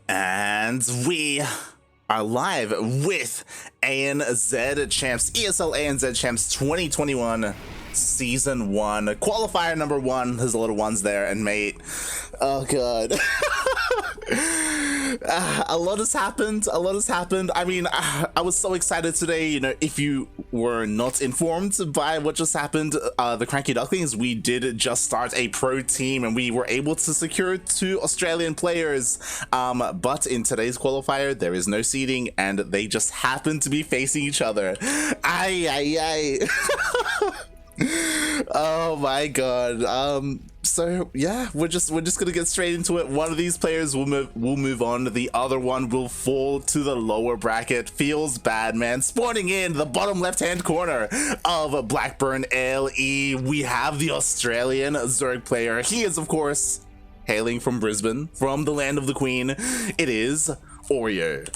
And we are live with ANZ Champs, ESL ANZ Champs 2021 Season 1. Qualifier number 1. There's a lot of ones there, and mate, oh god. A lot has happened. I mean, I was so excited today. You know, if you were not informed by what just happened, the CranKy Ducklings, we did just start a pro team and we were able to secure 2 Australian players. But in today's qualifier, there is no seeding and they just happen to be facing each other. Oh my god. So yeah, we're just gonna get straight into it. One of these players will move on, the other one will fall to the lower bracket. Feels bad, man. Spawning in the bottom left hand corner of Blackburn LE, we have the Australian Zerg player. He is of course hailing from Brisbane, from the land of the Queen. It is Oreo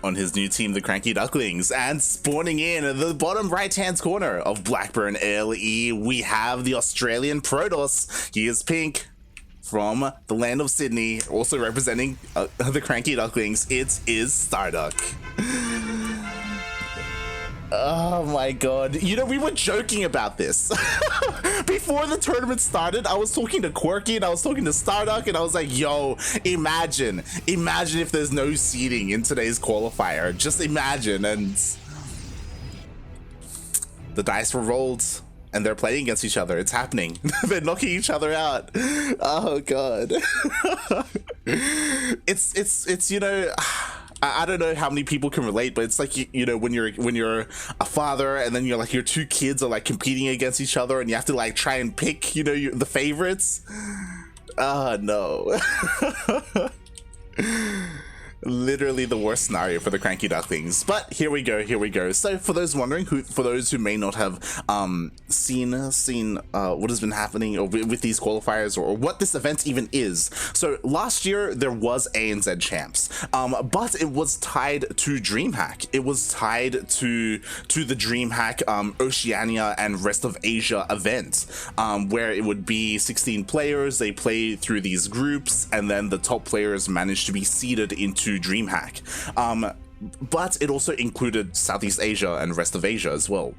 on his new team, the CranKy Ducklings. And spawning in the bottom right-hand corner of Blackburn LE, we have the Australian Protoss. He is pink from the land of Sydney, also representing the CranKy Ducklings. It is StarDuck. Oh my god. You know, we were joking about this. Before the tournament started, I was talking to Quirky and I was talking to StarDuck and I was like, yo, imagine if there's no seeding in today's qualifier. Just imagine. And the dice were rolled and they're playing against each other. It's happening. They're knocking each other out. Oh god. It's you know, I don't know how many people can relate, but it's like, you know, when you're a father and then you're like, your 2 kids are like competing against each other and you have to like try and pick, you know, the favorites. No. Literally the worst scenario for the CranKy Ducklings, but here we go. So for those wondering, for those who may not have seen what has been happening with these qualifiers or what this event even is. So last year there was ANZ Champs, but it was tied to DreamHack. It was tied to the DreamHack Oceania and rest of Asia event, where it would be 16 players. They play through these groups, and then the top players managed to be seeded into DreamHack. But it also included Southeast Asia and rest of Asia as well.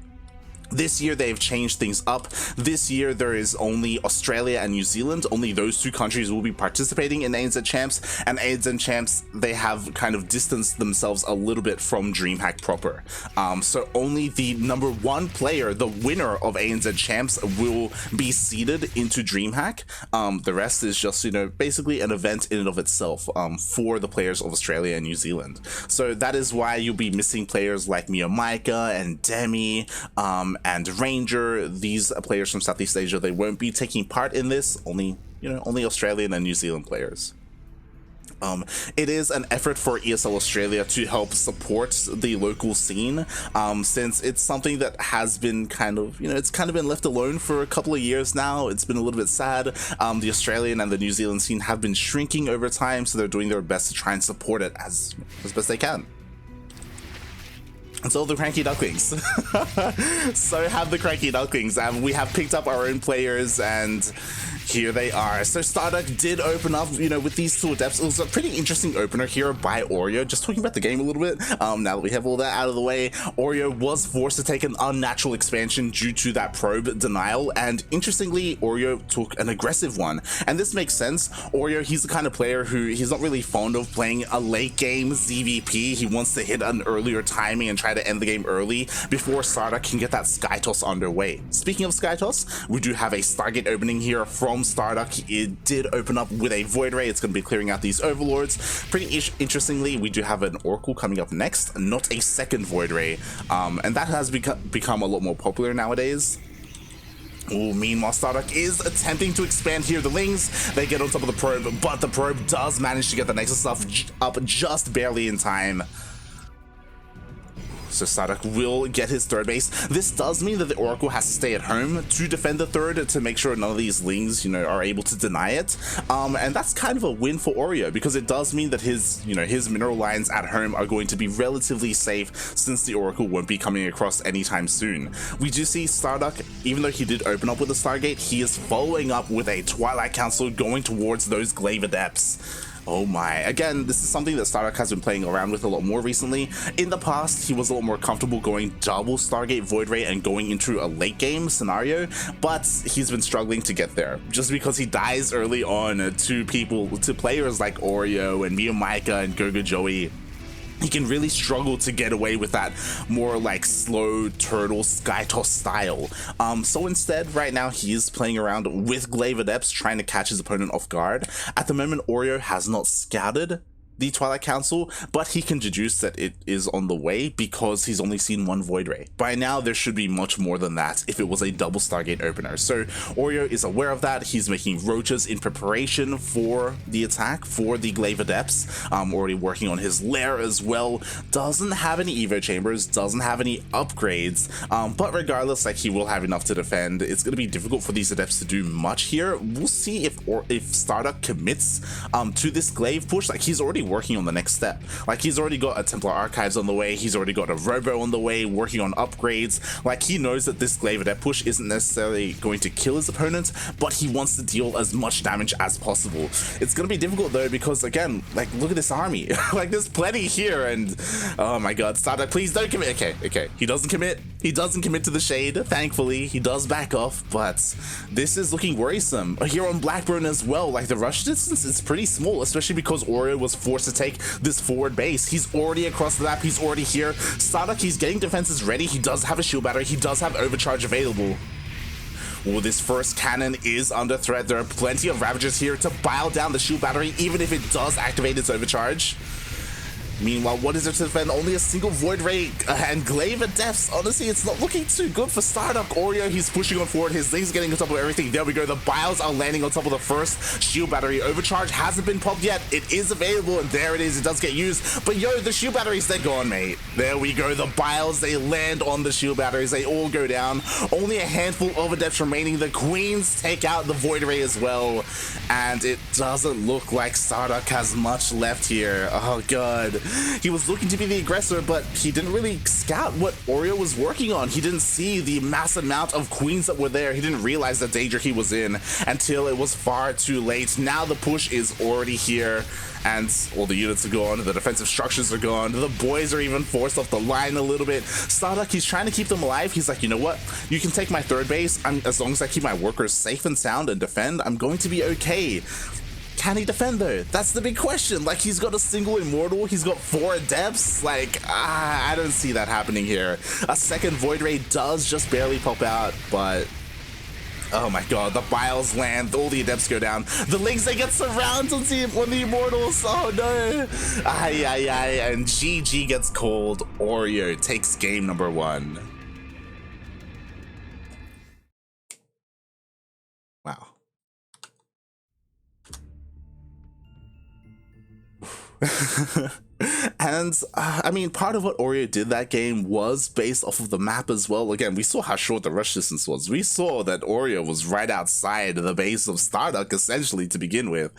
This year they've changed things up. This year there is only Australia and New Zealand. Only those 2 countries will be participating in ANZ Champs, and ANZ Champs, they have kind of distanced themselves a little bit from DreamHack proper. So only the number 1 player, the winner of ANZ Champs, will be seeded into DreamHack. The rest is just, you know, basically an event in and of itself for the players of Australia and New Zealand. So that is why you'll be missing players like Mia Micah and Demi, and Ranger. These players from Southeast Asia, they won't be taking part in this. Only Australian and New Zealand players. It is an effort for ESL Australia to help support the local scene, since it's something that has been kind of, you know, it's kind of been left alone for a couple of years now. It's been a little bit sad. The Australian and the New Zealand scene have been shrinking over time, so they're doing their best to try and support it as best they can. And so the CranKy Ducklings. So have the CranKy Ducklings. We have picked up our own players and here they are. So StarDuck did open up, you know, with these 2 adepts. It was a pretty interesting opener here by Oreo. Just talking about the game a little bit, now that we have all that out of the way, Oreo was forced to take an unnatural expansion due to that probe denial, and interestingly, Oreo took an aggressive one. And this makes sense. Oreo, he's the kind of player who, he's not really fond of playing a late game ZvP. He wants to hit an earlier timing and try to end the game early before StarDuck can get that Sky Toss underway. Speaking of Sky Toss, we do have a Stargate opening here from StarDuck. It did open up with a Void Ray. It's going to be clearing out these Overlords. Pretty interestingly, we do have an Oracle coming up next, not a second Void Ray, and that has become a lot more popular nowadays. Ooh, meanwhile, StarDuck is attempting to expand here. The Lings, they get on top of the probe, but the probe does manage to get the Nexus stuff up just barely in time. So StarDuck will get his third base. This does mean that the Oracle has to stay at home to defend the third to make sure none of these Lings, you know, are able to deny it. And that's kind of a win for Oreo because it does mean that his, you know, his mineral lines at home are going to be relatively safe since the Oracle won't be coming across anytime soon. We do see StarDuck, even though he did open up with a Stargate, he is following up with a Twilight Council going towards those Glaive Adepts. Oh my. Again, this is something that StarDuck has been playing around with a lot more recently. In the past, he was a lot more comfortable going double Stargate Void Ray and going into a late game scenario, but he's been struggling to get there just because he dies early on to players like Oreo and Mia Micah and Gogo Joey. He can really struggle to get away with that more like slow turtle sky toss style. So instead, right now, he is playing around with Glaive Adepts, trying to catch his opponent off guard. At the moment, Oreo has not scouted the Twilight Council, but he can deduce that it is on the way because he's only seen one Void Ray. By now, there should be much more than that if it was a double Stargate opener. So Oreo is aware of that. He's making roaches in preparation for the attack for the Glaive Adepts. Already working on his lair as well. Doesn't have any Evo chambers, doesn't have any upgrades, but regardless, like, he will have enough to defend. It's going to be difficult for these Adepts to do much here. We'll see if StarDuck commits to this Glaive push. Like, he's already working on the next step. Like, he's already got a Templar Archives on the way, he's already got a Robo on the way, working on upgrades. Like, he knows that this Glaive Adept push isn't necessarily going to kill his opponent, but he wants to deal as much damage as possible. It's gonna be difficult though, because again, like, look at this army. Like, there's plenty here, and oh my god, StarDuck, please don't commit. Okay, he doesn't commit to the shade. Thankfully, he does back off, but this is looking worrisome. Here on Blackburn as well, like, the rush distance is pretty small, especially because Oreo was forced to take this forward base. He's already across the map, he's already here. StarDuck, he's getting defenses ready, he does have a shield battery, he does have overcharge available. Well, this first cannon is under threat. There are plenty of Ravagers here to bile down the shield battery, even if it does activate its overcharge. Meanwhile, what is there to defend? Only a single Void Ray and Glaive Adepts. Honestly, it's not looking too good for StarDuck. Oreo, he's pushing on forward. His Ling's getting on top of everything. There we go. The Biles are landing on top of the first shield battery. Overcharge hasn't been popped yet. It is available, and there it is. It does get used. But yo, the shield batteries, they're gone, mate. There we go. The Biles, they land on the shield batteries. They all go down. Only a handful of Adepts remaining. The Queens take out the Void Ray as well. And it doesn't look like StarDuck has much left here. Oh, God. He was looking to be the aggressor, but he didn't really scout what Oreo was working on. He didn't see the mass amount of Queens that were there. He didn't realize the danger he was in until it was far too late. Now the push is already here, and all the units are gone. The defensive structures are gone. The boys are even forced off the line a little bit. StarDuck, he's trying to keep them alive. He's like, you know what? You can take my third base. As long as I keep my workers safe and sound and defend, I'm going to be okay. Can he defend though? That's the big question. Like, he's got a single Immortal, he's got 4 Adepts. Like, I don't see that happening here. A second Void Ray does just barely pop out, but oh my god, the Biles land, all the Adepts go down. The Lings, they get surrounded on the Immortals. Oh no. And GG gets called. Oreo takes game number 1. Wow. And I mean, part of what Oreo did that game was based off of the map as well. Again, we saw how short the rush distance was. We saw that Oreo was right outside the base of StarDuck essentially to begin with.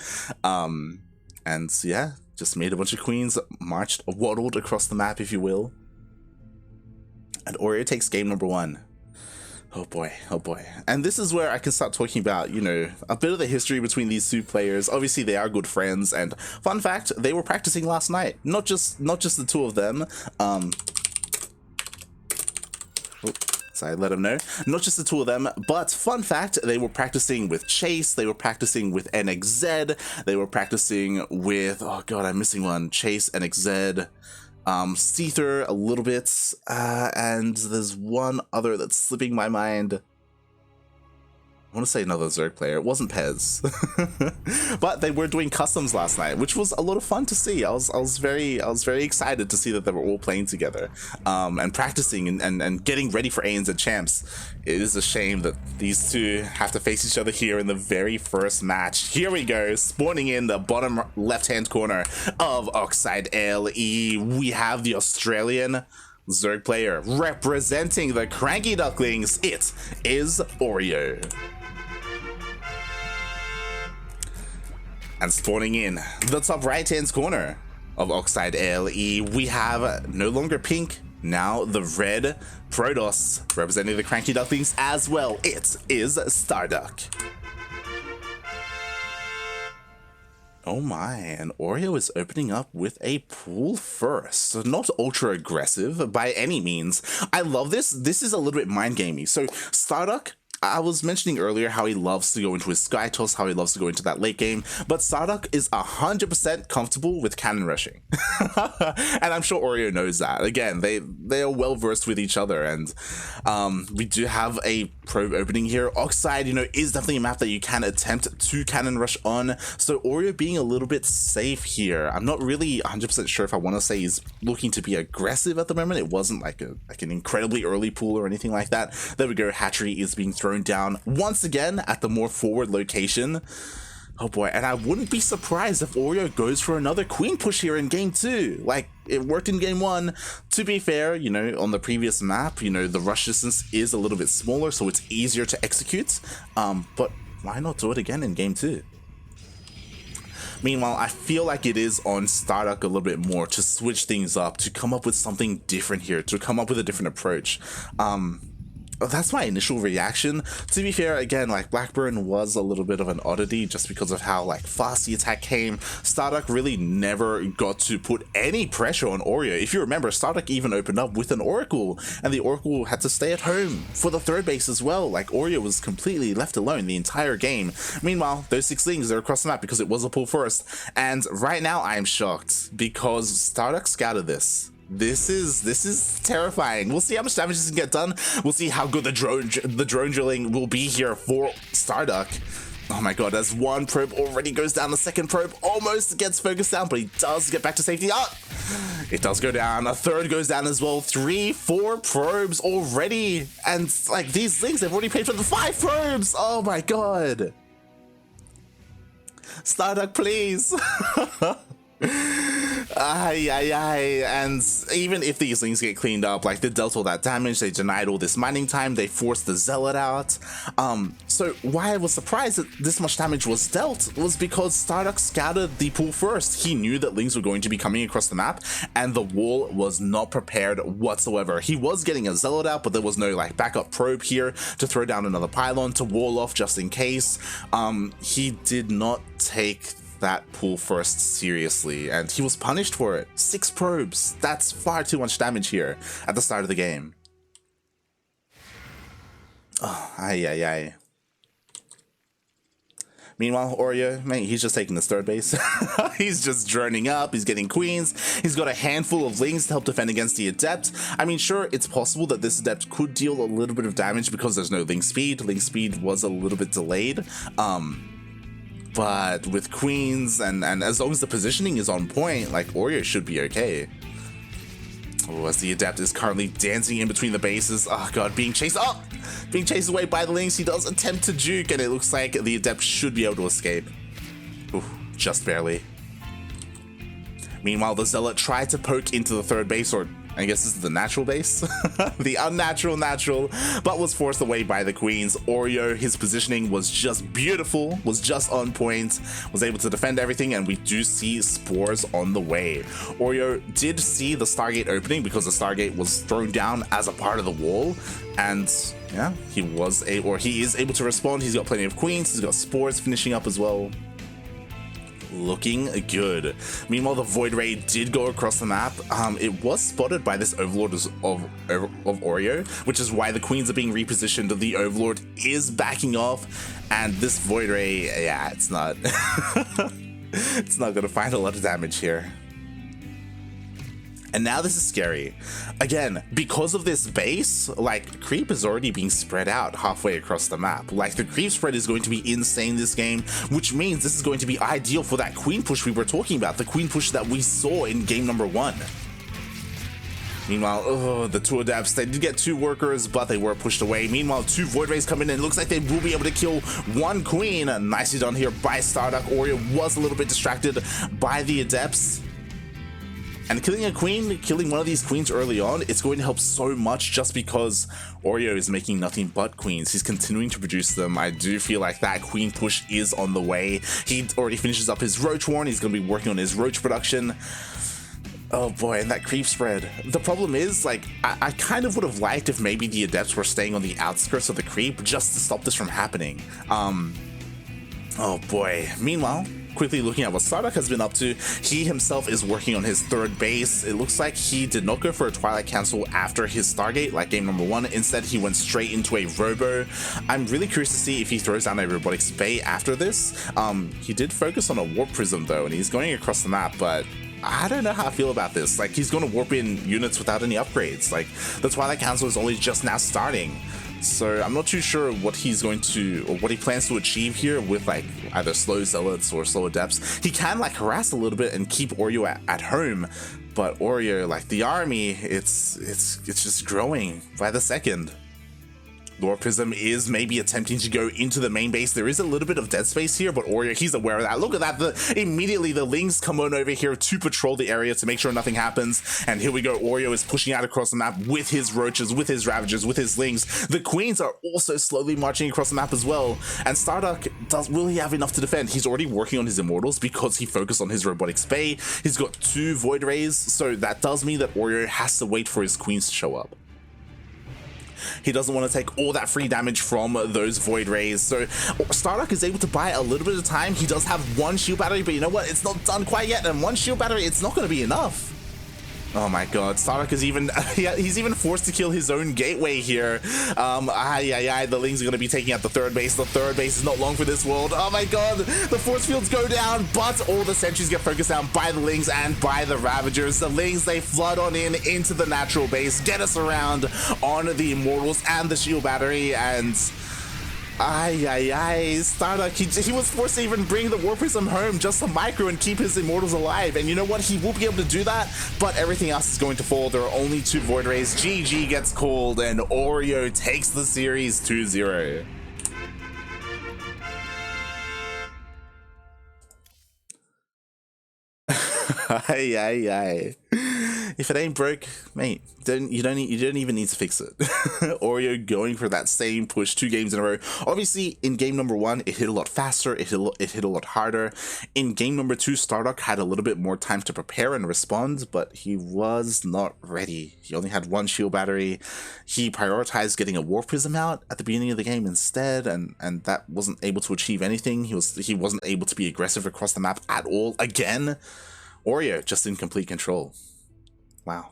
And yeah, just made a bunch of Queens, waddled across the map, if you will. And Oreo takes game number 1. Oh boy, oh boy. And this is where I can start talking about, you know, a bit of the history between these two players. Obviously, they are good friends, and fun fact, they were practicing last night. Not just the two of them. Sorry, let them know. Not just the two of them, but fun fact, they were practicing with Chase, they were practicing with NXZ, they were practicing with, oh god, I'm missing one, Chase, NXZ, Seether a little bit, and there's one other that's slipping my mind. I want to say another Zerg player. It wasn't Pez. But they were doing customs last night, which was a lot of fun to see. I was very excited to see that they were all playing together, and practicing and getting ready for ANZ Champs. It is a shame that these two have to face each other here in the very first match. Here we go, spawning in the bottom left-hand corner of Oxide LE. We have the Australian Zerg player representing the CranKy Ducklings, it is Oreo. And spawning in the top right hand corner of Oxide ALE, we have no longer pink, now the red Protoss representing the CranKy Ducklings as well. It is StarDuck. Oh my, and Oreo is opening up with a pool first. Not ultra aggressive by any means. I love this. This is a little bit mind gamey. So StarDuck, I was mentioning earlier how he loves to go into his sky toss, how he loves to go into that late game, but StarDuck is 100% comfortable with cannon rushing. And I'm sure Oreo knows that. Again, they are well versed with each other, and we do have a probe opening here. Oxide, you know, is definitely a map that you can attempt to cannon rush on, so Oreo being a little bit safe here. I'm not really 100% sure if I want to say he's looking to be aggressive at the moment. It wasn't like an incredibly early pool or anything like that. There we go, hatchery is being thrown down once again at the more forward location. Oh boy, and I wouldn't be surprised if Oreo goes for another queen push here in game 2. Like, it worked in game 1. To be fair, you know, on the previous map, you know, the rush distance is a little bit smaller, so it's easier to execute. But why not do it again in game 2? Meanwhile, I feel like it is on StarDuck a little bit more to switch things up, to come up with something different here, to come up with a different approach. That's my initial reaction. To be fair, again, like, Blackburn was a little bit of an oddity just because of how like fast the attack came. StarDuck really never got to put any pressure on Oreo. If you remember, StarDuck even opened up with an Oracle, and the Oracle had to stay at home for the third base as well. Like, Oreo was completely left alone the entire game. Meanwhile, those 6 things are across the map because it was a pull first, and right now I am shocked because StarDuck scouted this. This is terrifying. We'll see how much damage this can get done. We'll see how good the drone drilling will be here for StarDuck. Oh my god, as one probe already goes down, the second probe almost gets focused down, but he does get back to safety. It does go down. A third goes down as well. 3, 4 probes already. And like, these things, they've already paid for the 5 probes. Oh my god. StarDuck, please. And even if these things get cleaned up, like, they dealt all that damage, they denied all this mining time, they forced the Zealot out. So why I was surprised that this much damage was dealt was because StarDuck scouted the pool first. He knew that Lings were going to be coming across the map, and the wall was not prepared whatsoever. He was getting a Zealot out, but there was no like backup probe here to throw down another pylon to wall off just in case. He did not take that pull first seriously, and he was punished for it. 6 probes. That's far too much damage here at the start of the game. Oh, Meanwhile, Oreo, man, he's just taking this third base. He's just droning up, he's getting queens, he's got a handful of Lings to help defend against the Adept. I mean, sure, it's possible that this Adept could deal a little bit of damage because there's no Ling speed. Ling speed was a little bit delayed. But with queens, and as long as the positioning is on point, like, Oreo should be okay. Oh, as the Adept is currently dancing in between the bases. Oh god, being chased away by the Lings. He does attempt to juke, and it looks like the Adept should be able to escape. Ooh, just barely. Meanwhile, the Zealot tried to poke into the third base, or I guess this is the natural base, the unnatural natural, but was forced away by the queens. Oreo, his positioning was just beautiful, was just on point, was able to defend everything, and we do see spores on the way. Oreo did see the Stargate opening because the Stargate was thrown down as a part of the wall, and yeah, he is able to respond. He's got plenty of queens, he's got spores finishing up as well. Looking good. Meanwhile, the Void Ray did go across the map. It was spotted by this Overlord of Oreo, which is why the queens are being repositioned. The Overlord is backing off, and this Void Ray, yeah, it's not it's not gonna find a lot of damage here. And now this is scary. Again, because of this base, like, creep is already being spread out halfway across the map. Like, the creep spread is going to be insane this game, which means this is going to be ideal for that queen push we were talking about, the queen push that we saw in game number 1. Meanwhile, the 2 Adepts, they did get 2 workers, but they were pushed away. Meanwhile, 2 Void Rays come in, and it looks like they will be able to kill 1 queen. Nicely done here by StarDuck. Oreo was a little bit distracted by the Adepts. And killing a queen, killing one of these queens early on, it's going to help so much just because Oreo is making nothing but queens. He's continuing to produce them. I do feel like that queen push is on the way. He already finishes up his roach warren. He's going to be working on his roach production. Oh boy, and that creep spread. The problem is, like, I kind of would have liked if maybe the adepts were staying on the outskirts of the creep just to stop this from happening. Oh boy. Meanwhile, quickly looking at what StarDuck has been up to, he himself is working on his third base. It looks like he did not go for a Twilight Cancel after his Stargate, like game number 1. Instead, he went straight into a Robo. I'm really curious to see if he throws down a Robotics Bay after this. He did focus on a Warp Prism though, and he's going across the map, but I don't know how I feel about this. Like, he's going to warp in units without any upgrades. Like, the Twilight Council is only just now starting. So I'm not too sure what he's going to, or what he plans to achieve here with, like, either slow zealots or slow adepts. He can, like, harass a little bit and keep Oreo at home, but Oreo, like, the army, it's just growing by the second. Lord Prism is maybe attempting to go into the main base. There is a little bit of dead space here, but Oreo, he's aware of that. Look at that. Immediately, the Lings come on over here to patrol the area to make sure nothing happens. And here we go. Oreo is pushing out across the map with his Roaches, with his Ravagers, with his Lings. The Queens are also slowly marching across the map as well. And StarDuck, will he have enough to defend? He's already working on his Immortals because he focused on his Robotics Bay. He's got 2 Void Rays, so that does mean that Oreo has to wait for his Queens to show up. He doesn't want to take all that free damage from those Void Rays. So StarDuck is able to buy a little bit of time. He does have 1 shield battery, but you know what? It's not done quite yet. And 1 shield battery, it's not going to be enough. Oh my god, StarDuck is even, he's even forced to kill his own gateway here. The Lings are going to be taking out the third base. The third base is not long for this world. Oh my god, the force fields go down, but all the sentries get focused down by the Lings and by the Ravagers. The Lings, they flood on in into the natural base, get us around on the Immortals and the shield battery, and StarDuck, he was forced to even bring the Warp Prism home just to micro and keep his Immortals alive. And you know what? He will be able to do that, but everything else is going to fall. There are only 2 Void Rays. GG gets called, and Oreo takes the series 2-0. If it ain't broke, mate, you don't even need to fix it. Oreo going for that same push 2 games in a row. Obviously, in game number 1, it hit a lot faster, it hit a lot harder. In game number 2, StarDuck had a little bit more time to prepare and respond, but he was not ready. He only had 1 shield battery. He prioritized getting a Warp Prism out at the beginning of the game instead, and that wasn't able to achieve anything. He wasn't able to be aggressive across the map at all again. Oreo just in complete control. Wow.